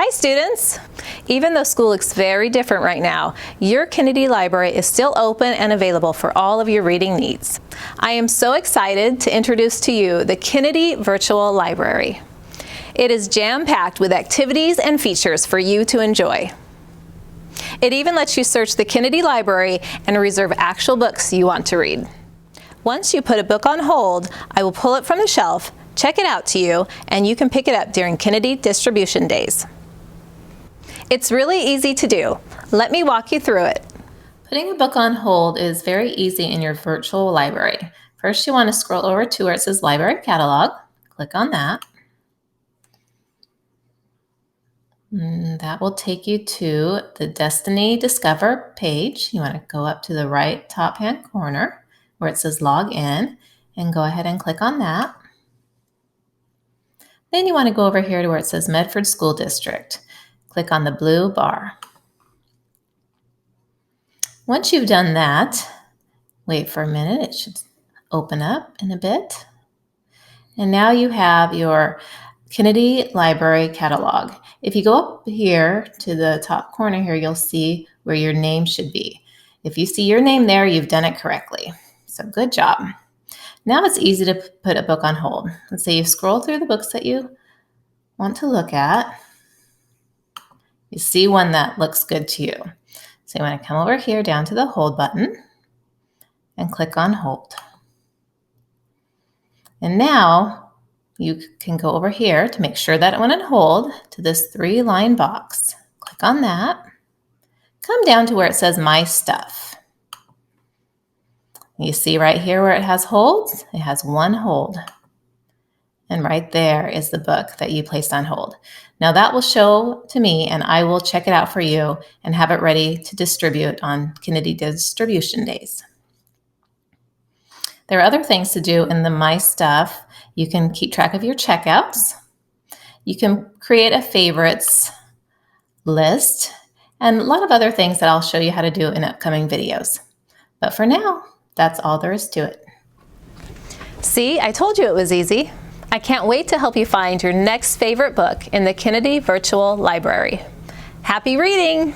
Hi students! Even though school looks very different right now, your Kennedy Library is still open and available for all of your reading needs. I am so excited to introduce to you the Kennedy Virtual Library. It is jam-packed with activities and features for you to enjoy. It even lets you search the Kennedy Library and reserve actual books you want to read. Once you put a book on hold, I will pull it from the shelf, check it out to you, and you can pick it up during Kennedy distribution days. It's really easy to do. Let me walk you through it. Putting a book on hold is very easy in your virtual library. First, you want to scroll over to where it says Library Catalog. Click on that. That will take you to the Destiny Discover page. You want to go up to the right top-hand corner where it says Log In and go ahead and click on that. Then you want to go over here to where it says Medford School District. Click on the blue bar. Once you've done that, wait for a minute. It should open up in a bit. And now you have your Kennedy Library Catalog. If you go up here to the top corner here, you'll see where your name should be. If you see your name there, you've done it correctly. So good job. Now it's easy to put a book on hold. Let's say you scroll through the books that you want to look at. You see one that looks good to you. So you want to come over here down to the hold button and click on hold. And now you can go over here to make sure that it went on hold to this 3-line box. Click on that. Come down to where it says My Stuff. You see right here where it has holds? It has one hold. And right there is the book that you placed on hold. Now that will show to me and I will check it out for you and have it ready to distribute on Kennedy distribution days. There are other things to do in the My Stuff. You can keep track of your checkouts. You can create a favorites list and a lot of other things that I'll show you how to do in upcoming videos. But for now, that's all there is to it. See, I told you it was easy. I can't wait to help you find your next favorite book in the Kennedy Virtual Library. Happy reading!